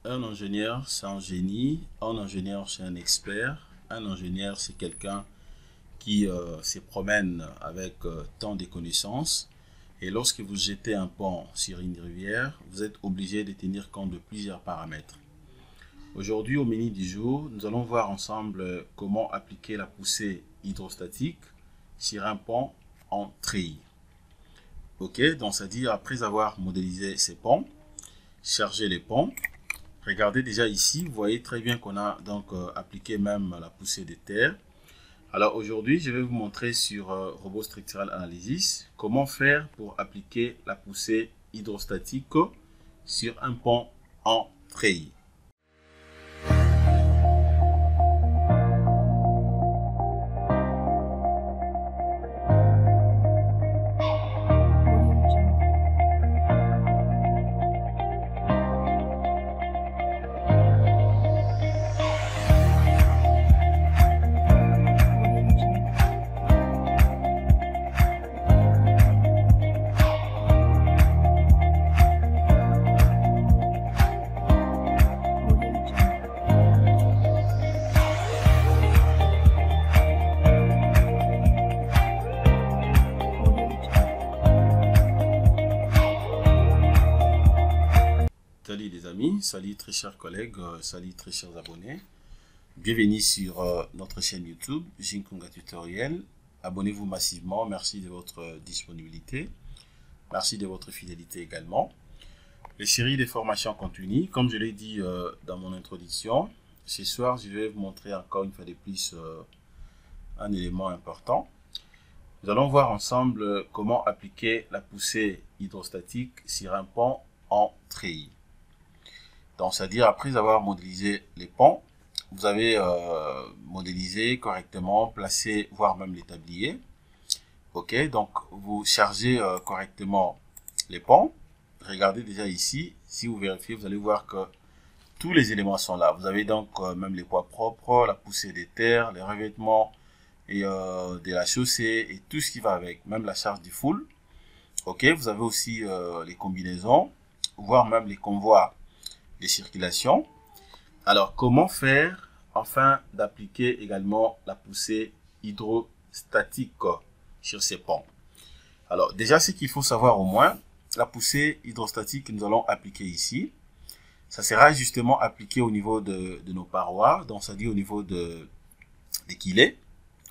Un ingénieur, c'est un génie. Un ingénieur, c'est un expert. Un ingénieur, c'est quelqu'un qui se promène avec tant de connaissances. Et lorsque vous jetez un pont sur une rivière, vous êtes obligé de tenir compte de plusieurs paramètres. Aujourd'hui, au menu du jour, nous allons voir ensemble comment appliquer la poussée hydrostatique sur un pont en treillis. Ok, donc c'est-à-dire après avoir modélisé ces ponts, charger les ponts. Regardez déjà ici, vous voyez très bien qu'on a donc appliqué même la poussée de terre. Alors aujourd'hui, je vais vous montrer sur Robot Structural Analysis comment faire pour appliquer la poussée hydrostatique sur un pont en treillis. Salut les amis, salut très chers collègues, salut très chers abonnés. Bienvenue sur notre chaîne YouTube, Jinkunga Tutoriel. Abonnez-vous massivement, merci de votre disponibilité. Merci de votre fidélité également. Les séries de formations continues, comme je l'ai dit dans mon introduction, ce soir je vais vous montrer encore une fois de plus un élément important. Nous allons voir ensemble comment appliquer la poussée hydrostatique sur un pont en treillis. Donc, c'est-à-dire après avoir modélisé les ponts, vous avez modélisé correctement, placé, voire même les tabliers. Ok, donc vous chargez correctement les ponts. Regardez déjà ici, si vous vérifiez, vous allez voir que tous les éléments sont là. Vous avez donc même les poids propres, la poussée des terres, les revêtements et de la chaussée et tout ce qui va avec, même la charge du full. Ok, vous avez aussi les combinaisons, voire même les convois de circulation. Alors, comment faire afin d'appliquer également la poussée hydrostatique sur ces ponts? Alors, déjà, ce qu'il faut savoir au moins, la poussée hydrostatique que nous allons appliquer ici, ça sera justement appliqué au niveau de nos parois, donc c'est-à-dire au niveau des quilets,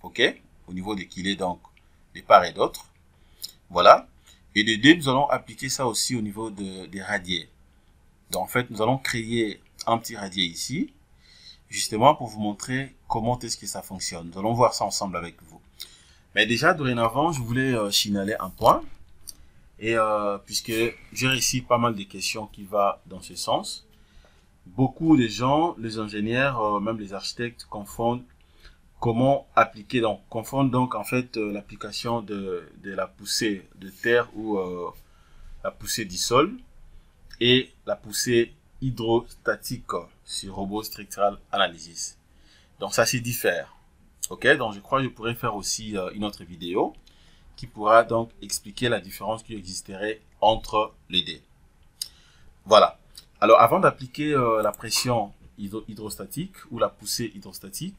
ok, au niveau des quilets, donc des part et d'autre, voilà. Et de deux, nous allons appliquer ça aussi au niveau des radiers. Donc, en fait, nous allons créer un petit radier ici, justement pour vous montrer comment est-ce que ça fonctionne. Nous allons voir ça ensemble avec vous. Mais déjà, dorénavant, je voulais signaler un point. Et puisque j'ai reçu pas mal de questions qui vont dans ce sens, beaucoup de gens, les ingénieurs, même les architectes, confondent comment appliquer, donc confondent donc en fait l'application de la poussée de terre ou la poussée du sol et la poussée hydrostatique sur Robot Structural Analysis. Donc ça c'est différent. Ok, donc je crois que je pourrais faire aussi une autre vidéo qui pourra donc expliquer la différence qui existerait entre les deux. Voilà. Alors avant d'appliquer la pression hydrostatique ou la poussée hydrostatique,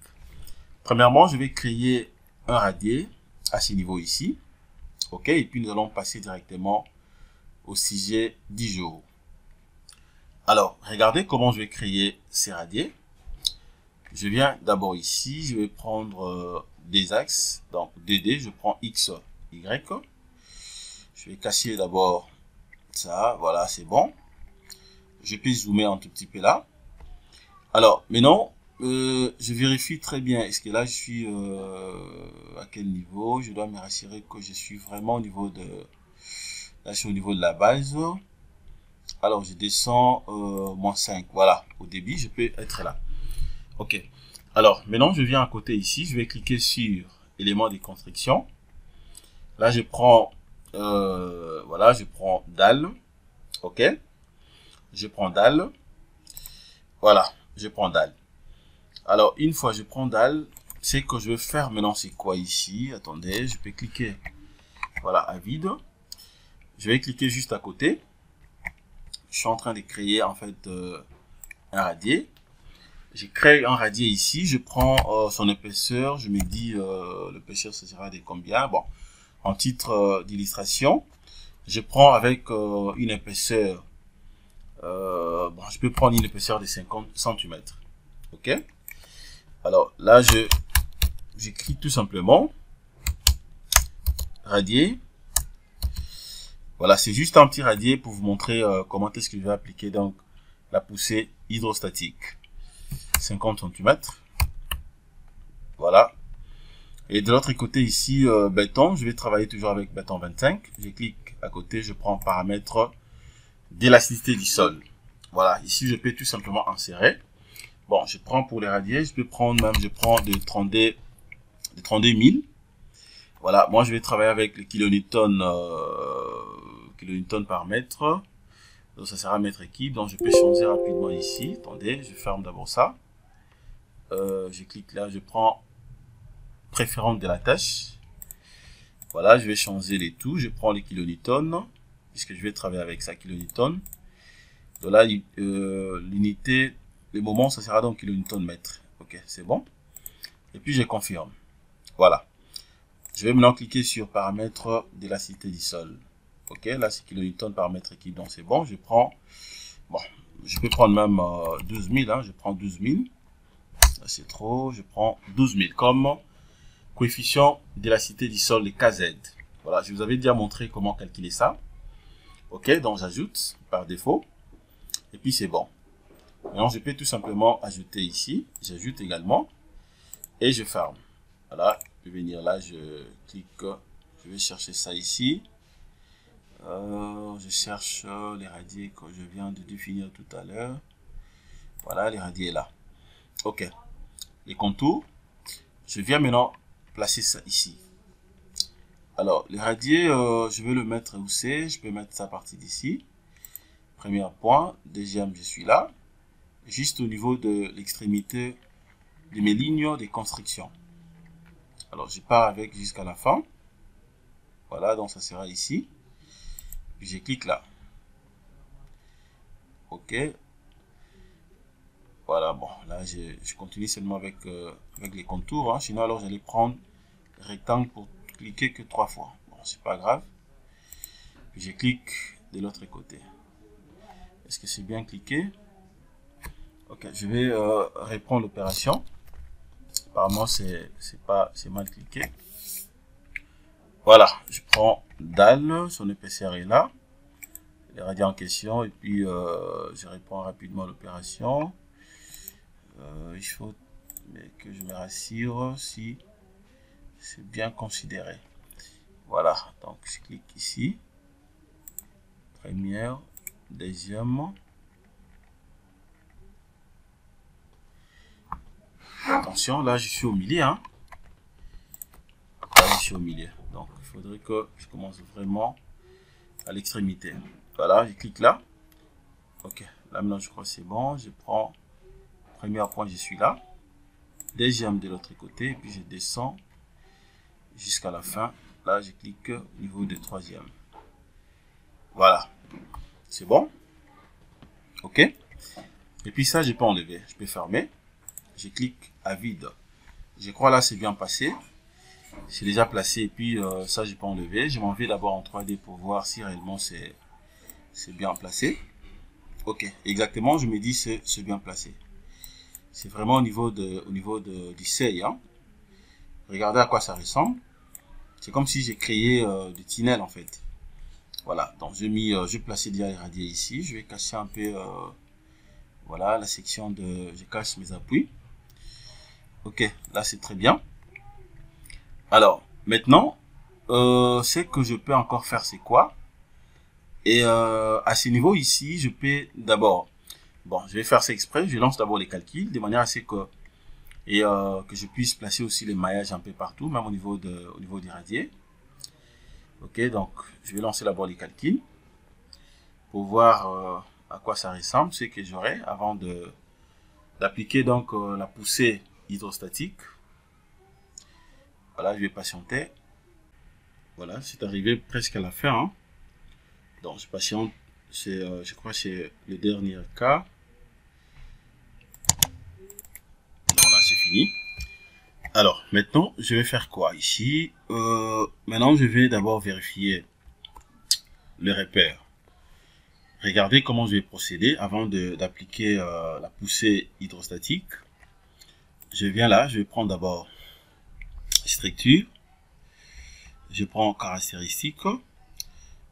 premièrement je vais créer un radier à ce niveau ici. Ok, et puis nous allons passer directement au sujet du jour. Alors, regardez comment je vais créer ces radiers. Je viens d'abord ici, je vais prendre des axes. Donc, DD, je prends X, Y. Je vais casser d'abord ça. Voilà, c'est bon. Je peux zoomer un tout petit peu là. Alors, maintenant, je vérifie très bien. Est-ce que là, je suis à quel niveau? Je dois me rassurer que je suis vraiment au niveau de... Là, je suis au niveau de la base. Alors, je descends moins 5. Voilà, au débit, je peux être là. Ok. Alors, maintenant, je viens à côté ici. Je vais cliquer sur éléments de construction. Là, je prends, voilà, je prends dalle. Ok. Je prends dalle. Voilà, je prends dalle. Alors, une fois je prends dalle, ce que je vais faire maintenant, c'est quoi ici? Attendez, je peux cliquer, voilà, à vide. Je vais cliquer juste à côté. Je suis en train de créer en fait un radier. Je crée un radier ici, je prends son épaisseur, je me dis l'épaisseur ce sera de combien. Bon, en titre d'illustration, je prends avec une épaisseur, bon, je peux prendre une épaisseur de 50 cm. Ok. Alors là, j'écris tout simplement radier. Voilà, c'est juste un petit radier pour vous montrer comment est-ce que je vais appliquer donc la poussée hydrostatique. 50 cm. Voilà. Et de l'autre côté ici, béton, je vais travailler toujours avec béton 25. Je clique à côté, je prends paramètre d'élasticité du sol. Voilà, ici je peux tout simplement insérer. Bon, je prends pour les radiers, je peux prendre même, je prends de 32 000. Voilà, moi je vais travailler avec le kilonewton par mètre. Donc ça sera mètre équipe. Donc je peux changer rapidement ici. Attendez, je ferme d'abord ça. Je clique là, je prends préférence de la tâche. Voilà, je vais changer les tout. Je prends les kilonewtons, puisque je vais travailler avec ça, kilonewton. Donc là, l'unité, le moment, ça sera donc kilonewton mètre. Ok, c'est bon. Et puis je confirme. Voilà. Je vais maintenant cliquer sur paramètres d'élasticité du sol. Ok, là c'est kilonewton par mètre équipe, donc c'est bon. Je prends, bon, je peux prendre même 12 000, hein, je prends 12 000. Là c'est trop, je prends 12 000 comme coefficient d'élasticité du sol, les KZ. Voilà, je vous avais déjà montré comment calculer ça. Ok, donc j'ajoute par défaut. Et puis c'est bon. Maintenant, je peux tout simplement ajouter ici. J'ajoute également. Et je ferme. Voilà, je vais venir là, je clique. Je vais chercher ça ici. Je cherche les radiers que je viens de définir tout à l'heure. Voilà, les radiers là. Ok. Les contours. Je viens maintenant placer ça ici. Alors, les radiers, je vais le mettre où c'est. Je peux mettre ça à partir d'ici. Premier point. Deuxième, je suis là. Juste au niveau de l'extrémité de mes lignes de construction. Alors, je pars avec jusqu'à la fin. Voilà, donc ça sera ici. Puis je clique là. Ok. Voilà, bon, là, je continue seulement avec les contours. Hein. Sinon, alors, j'allais prendre le rectangle pour cliquer que 3 fois. Bon, c'est pas grave. Puis je clique de l'autre côté. Est-ce que c'est bien cliqué? Ok, je vais reprendre l'opération. Apparemment, c'est mal cliqué. Voilà, je prends dalle, son épaisseur est là. Les radiers en question, et puis je réponds rapidement à l'opération. Il faut que je me rassure si c'est bien considéré. Voilà, donc je clique ici. Première, deuxième. Attention, là je suis au milieu. Hein. Là je suis au milieu. Donc il faudrait que je commence vraiment à l'extrémité. Voilà, je clique là. Ok, là maintenant je crois que c'est bon. Je prends premier point, je suis là. Deuxième de l'autre côté, et puis je descends jusqu'à la fin. Là je clique au niveau de troisième. Voilà, c'est bon. Ok. Et puis ça, je peux enlever. Je peux fermer. Je clique à vide. Je crois là, c'est bien passé. C'est déjà placé. Et puis ça, je peux enlever. Je m'en vais d'abord en 3D pour voir si réellement c'est bien placé. Ok, exactement. Je me dis c'est bien placé. C'est vraiment au niveau du seuil. Hein. Regardez à quoi ça ressemble. C'est comme si j'ai créé des tunnels en fait. Voilà. Donc j'ai placé déjà les radiers ici. Je vais casser un peu. Voilà la section de. Je cache mes appuis. Ok, là c'est très bien. Alors, maintenant, ce que je peux encore faire, c'est quoi? Et à ce niveau ici, je peux d'abord, bon, je vais faire ça exprès, je lance d'abord les calculs, de manière à ce que, que je puisse placer aussi les maillages un peu partout, même au niveau des radiers. Ok, donc, je vais lancer d'abord les calculs pour voir à quoi ça ressemble, ce que j'aurai avant d'appliquer donc la poussée hydrostatique. Voilà, je vais patienter. Voilà, c'est arrivé presque à la fin. Hein. Donc, je patiente. Je crois que c'est le dernier cas. fini. Alors, maintenant, je vais faire quoi ici? Maintenant, je vais d'abord vérifier le repère. Regardez comment je vais procéder avant d'appliquer la poussée hydrostatique. Je viens là, je vais prendre d'abord structure. Je prends caractéristique.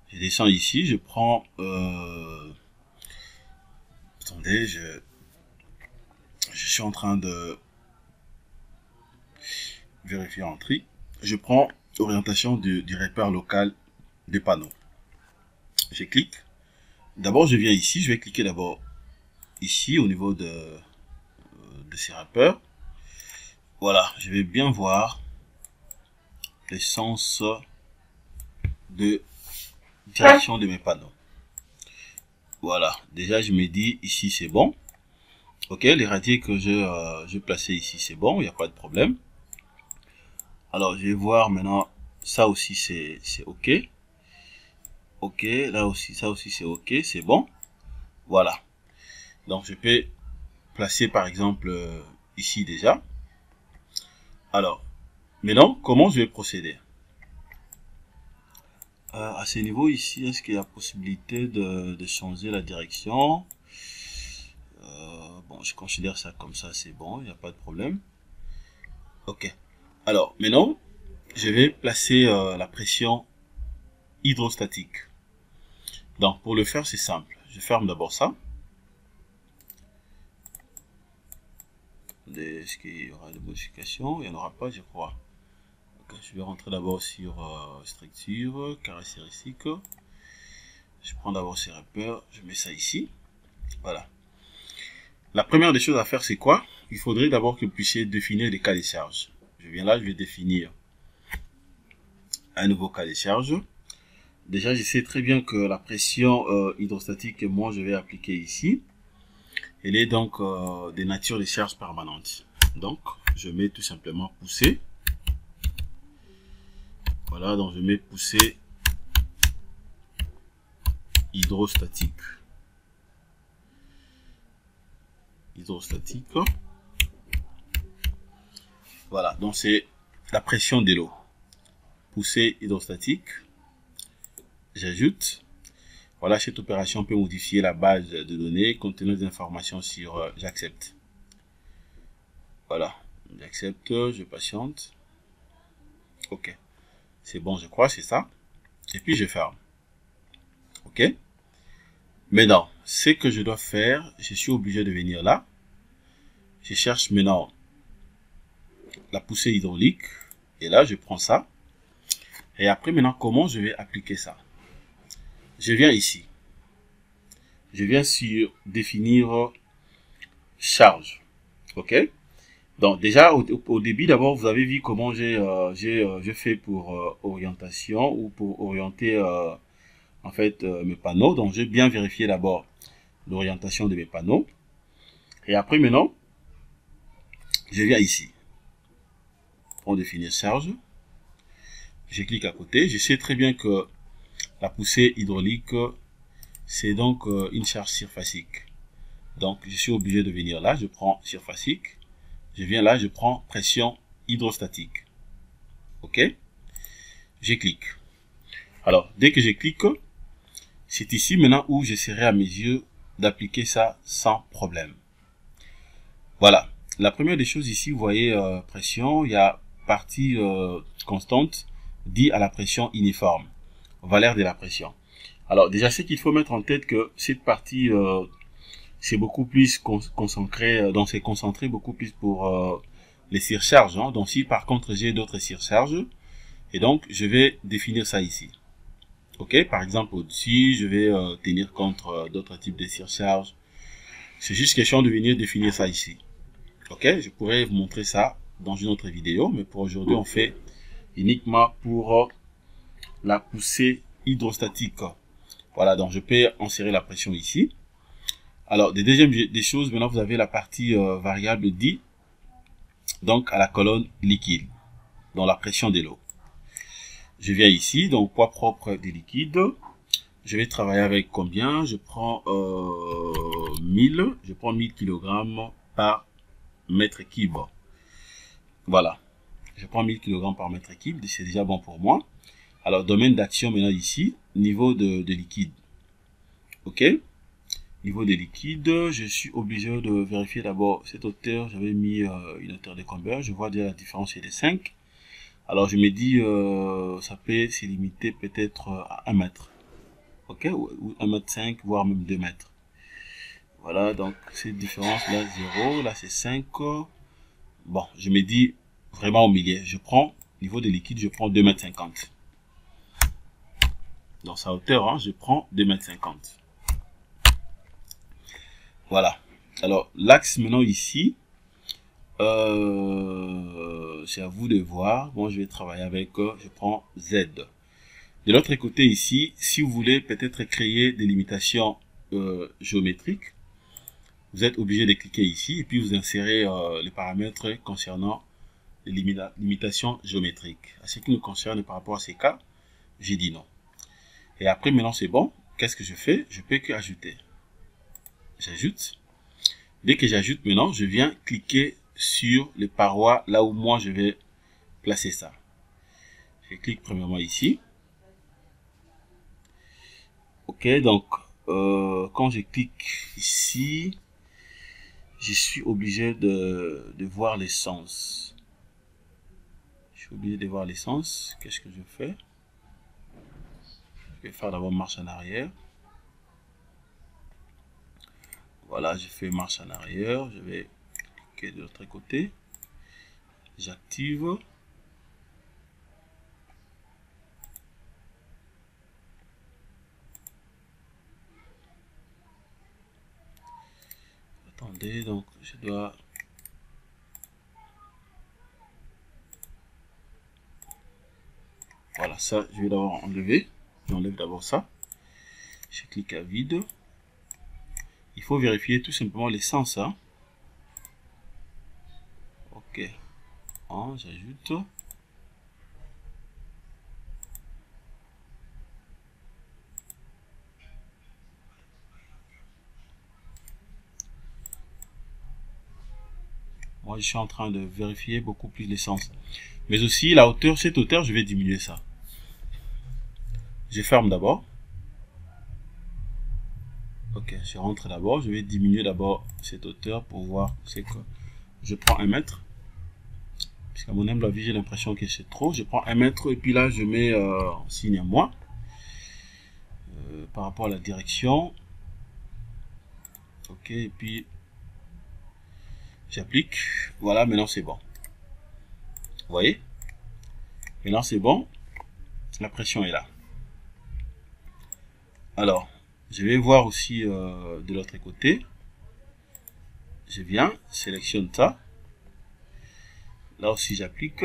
Je descends ici, je prends... attendez, je suis en train de vérifier l'entrée. Je prends orientation du repère local des panneaux. Je clique. D'abord, je viens ici. Je vais cliquer d'abord ici au niveau de ces repères. Voilà, je vais bien voir le sens de direction de mes panneaux. Voilà, déjà je me dis ici c'est bon. Ok, les radiers que je plaçais ici c'est bon, il n'y a pas de problème. Alors je vais voir maintenant, ça aussi c'est ok. Ok, là aussi, ça aussi c'est ok, c'est bon. Voilà. Donc je peux placer par exemple ici déjà. Alors, maintenant, comment je vais procéder? À ce niveau ici, est-ce qu'il y a possibilité de changer la direction? Bon, je considère ça comme ça, c'est bon, il n'y a pas de problème. Ok. Alors, maintenant, je vais placer la pression hydrostatique. Donc, pour le faire, c'est simple. Je ferme d'abord ça. Est-ce qu'il y aura des modifications? Il n'y en aura pas, je crois. Okay, je vais rentrer d'abord sur structure, caractéristique. Je prends d'abord ces repères, je mets ça ici. Voilà. La première des choses à faire, c'est quoi? Il faudrait d'abord que vous puissiez définir les cas de charge. Je viens là, je vais définir un nouveau cas de charge. Déjà, je sais très bien que la pression hydrostatique que moi je vais appliquer ici, elle est donc de nature de charge permanente. Donc, je mets tout simplement poussée. Voilà, donc je mets poussée hydrostatique. Hydrostatique. Voilà, donc c'est la pression de l'eau. Poussée hydrostatique. J'ajoute. Voilà, cette opération peut modifier la base de données contenant des informations sur j'accepte. Voilà, j'accepte, je patiente. Ok, c'est bon, je crois, c'est ça. Et puis je ferme. Ok. Maintenant, ce que je dois faire, je suis obligé de venir là. Je cherche maintenant la poussée hydraulique. Et là, je prends ça. Et après, maintenant, comment je vais appliquer ça? Je viens ici. Je viens sur définir charge. Ok. Donc déjà au début d'abord vous avez vu comment j'ai fait pour orientation ou pour orienter en fait mes panneaux. Donc j'ai bien vérifié d'abord l'orientation de mes panneaux. Et après maintenant je viens ici pour définir charge. Je clique à côté. Je sais très bien que la poussée hydraulique c'est donc une charge surfacique. Donc je suis obligé de venir là. Je prends surfacique. Je viens là, je prends pression hydrostatique. Ok? Je clique. Alors, dès que je clique, c'est ici maintenant où j'essaierai à mes yeux d'appliquer ça sans problème. Voilà. La première des choses ici, vous voyez pression, il y a partie constante dit à la pression uniforme, valeur de la pression. Alors déjà, ce qu'il faut mettre en tête que cette partie, c'est beaucoup plus concentré, donc c'est concentré beaucoup plus pour les surcharges. Hein. Donc si par contre j'ai d'autres surcharges, et donc je vais définir ça ici. Ok, par exemple au-dessus, je vais tenir compte d'autres types de surcharges. C'est juste question de venir définir ça ici. Ok, je pourrais vous montrer ça dans une autre vidéo, mais pour aujourd'hui on fait uniquement pour la poussée hydrostatique. Voilà, donc je peux insérer la pression ici. Alors, deuxième des choses, maintenant vous avez la partie variable dit, donc à la colonne liquide, dans la pression de l'eau. Je viens ici, donc poids propre des liquides. Je vais travailler avec combien? Je prends 1000 kg par mètre cube. Voilà. Je prends 1000 kg par mètre cube, c'est déjà bon pour moi. Alors, domaine d'action maintenant ici, niveau de liquide. OK? Niveau de liquide, je suis obligé de vérifier d'abord cette hauteur. J'avais mis une hauteur de combien? Je vois déjà la différence, c'est de 5. Alors, je me dis, ça peut se limiter peut-être à 1 mètre. OK? Ou 1 mètre 5, voire même 2 mètres. Voilà, donc cette différence-là, 0. Là, c'est 5. Bon, je me dis vraiment au milieu. Je prends, niveau de liquide, je prends 2,50 m. Dans sa hauteur, hein, je prends 2,50 m. Voilà. Alors, l'axe maintenant ici, c'est à vous de voir. Bon, je vais travailler avec, je prends Z. De l'autre côté ici, si vous voulez peut-être créer des limitations géométriques, vous êtes obligé de cliquer ici et puis vous insérez les paramètres concernant les limitations géométriques. À ce qui nous concerne par rapport à ces cas, j'ai dit non. Et après, maintenant c'est bon. Qu'est-ce que je fais? Je peux que ajouter. J'ajoute. Dès que j'ajoute maintenant, je viens cliquer sur les parois là où moi je vais placer ça. Je clique premièrement ici. Ok, donc quand je clique ici, je suis obligé de voir les sens. Je suis obligé de voir les sens. Qu'est-ce que je fais? Je vais faire d'abord marche en arrière. Voilà, je fais marche en arrière. Je vais cliquer de l'autre côté. J'active. Attendez, donc je dois... Voilà, ça, je vais d'abord enlever. J'enlève d'abord ça. Je clique à vide. Il faut vérifier tout simplement les sens. Hein. Ok. J'ajoute. Moi, je suis en train de vérifier beaucoup plus les sens. Mais aussi, la hauteur, cette hauteur, je vais diminuer ça. Je ferme d'abord. Ok, je rentre d'abord. Je vais diminuer d'abord cette hauteur pour voir c'est que je prends 1 mètre. Puisqu'à mon humble avis, j'ai l'impression que c'est trop. Je prends 1 mètre et puis là, je mets en signe à moi. Par rapport à la direction. Ok, et puis j'applique. Voilà, maintenant c'est bon. Vous voyez? Maintenant c'est bon. La pression est là. Alors, je vais voir aussi de l'autre côté. Je viens, sélectionne ça. Là aussi j'applique.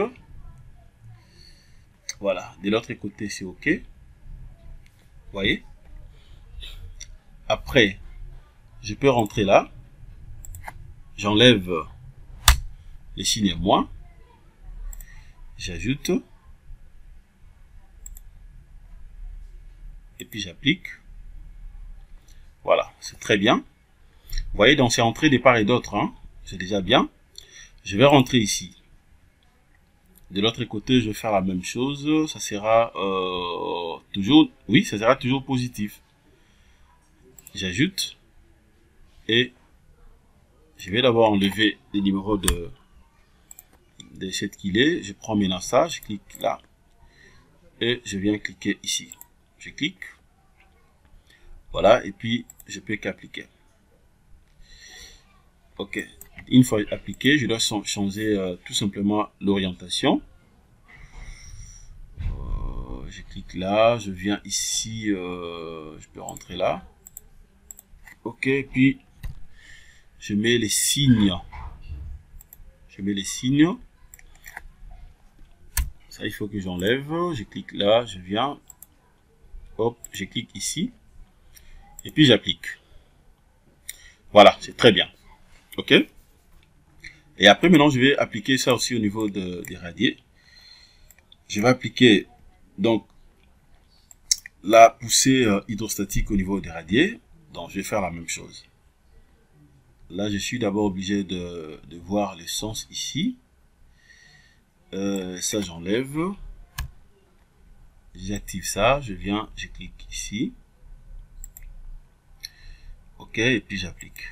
Voilà, de l'autre côté c'est OK. Vous voyez? Après, je peux rentrer là. J'enlève les signes moins. J'ajoute. Et puis j'applique. Voilà, c'est très bien. Vous voyez, donc c'est entré de part et d'autre. Hein. C'est déjà bien. Je vais rentrer ici. De l'autre côté, je vais faire la même chose. Ça sera toujours... Oui, ça sera toujours positif. J'ajoute. Et je vais d'abord enlever les numéros de cette qu'il est. Je prends maintenant ça. Je clique là. Et je viens cliquer ici. Je clique. Voilà. Et puis, je peux qu'appliquer. OK. Une fois appliqué, je dois changer tout simplement l'orientation. Je clique là, je viens ici, je peux rentrer là. OK, puis je mets les signes. Je mets les signes. Ça, il faut que j'enlève. Je clique là, je viens. Hop, je clique ici. Et puis j'applique. Voilà, c'est très bien. OK. Et après, maintenant, je vais appliquer ça aussi au niveau des radiers. Je vais appliquer donc la poussée hydrostatique au niveau des radiers. Donc, je vais faire la même chose. Là, je suis d'abord obligé de voir le sens ici. Ça, j'enlève. J'active ça. Je clique ici. OK, et puis j'applique.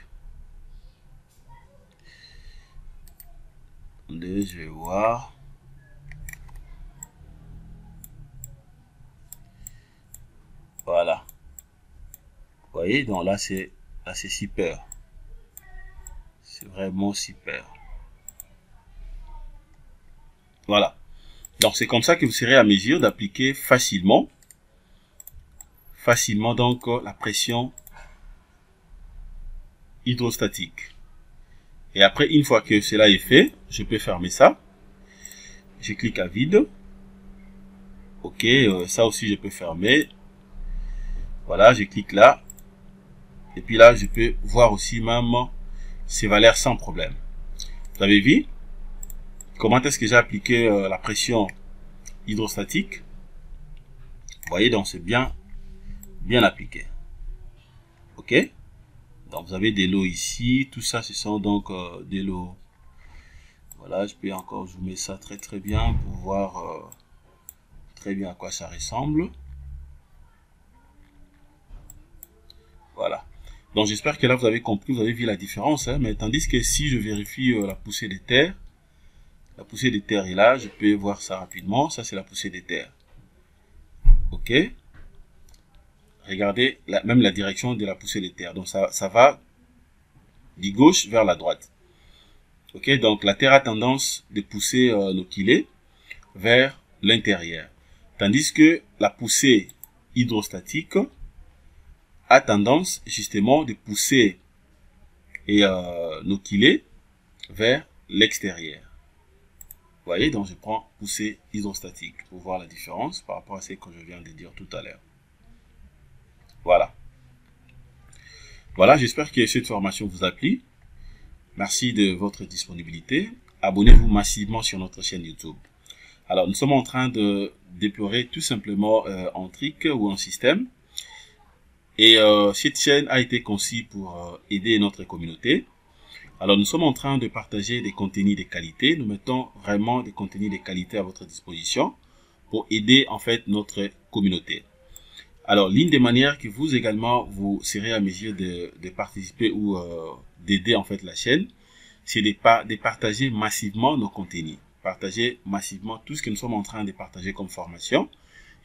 Attendez, je vais voir. Voilà. Vous voyez, donc là c'est super. C'est vraiment super. Voilà. Donc c'est comme ça que vous serez à mesure d'appliquer facilement donc la pression hydrostatique. Et après, une fois que cela est fait, je peux fermer ça. Je clique à vide. OK, ça aussi je peux fermer. Voilà, je clique là. Et puis là, je peux voir aussi même ces valeurs sans problème. Vous avez vu comment est-ce que j'ai appliqué la pression hydrostatique? Vous voyez, donc c'est bien appliqué. OK? Donc vous avez des lots ici. Tout ça, ce sont donc des lots. Voilà, je peux encore zoomer ça très bien pour voir très bien à quoi ça ressemble. Voilà. Donc j'espère que là vous avez compris, vous avez vu la différence. Hein, mais tandis que si je vérifie la poussée des terres, la poussée des terres est là, je peux voir ça rapidement. Ça c'est la poussée des terres. OK. Regardez même la direction de la poussée des terres. Donc ça va du gauche vers la droite. OK. Donc la terre a tendance de pousser nos kilés vers l'intérieur. Tandis que la poussée hydrostatique a tendance justement de pousser nos kilés vers l'extérieur. Vous voyez, donc je prends poussée hydrostatique pour voir la différence par rapport à ce que je viens de dire tout à l'heure. Voilà. Voilà, j'espère que cette formation vous a plu. Merci de votre disponibilité. Abonnez-vous massivement sur notre chaîne YouTube. Alors, nous sommes en train de déployer tout simplement en trick ou en système. Et cette chaîne a été conçue pour aider notre communauté. Alors, nous sommes en train de partager des contenus de qualité. Nous mettons vraiment des contenus de qualité à votre disposition pour aider en fait notre communauté. Alors, l'une des manières que vous également, vous serez à mesure de participer ou d'aider en fait la chaîne, c'est de partager massivement nos contenus. Partager massivement tout ce que nous sommes en train de partager comme formation.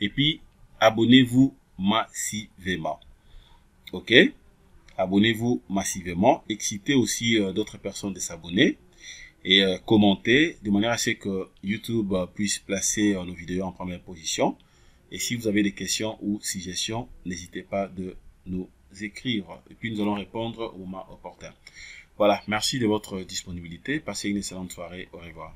Et puis, abonnez-vous massivement. OK? Abonnez-vous massivement. Excitez aussi d'autres personnes de s'abonner. Et commentez de manière à ce que YouTube puisse placer nos vidéos en première position. Et si vous avez des questions ou suggestions, n'hésitez pas de nous écrire. Et puis nous allons répondre au moment opportun. Voilà, merci de votre disponibilité. Passez une excellente soirée. Au revoir.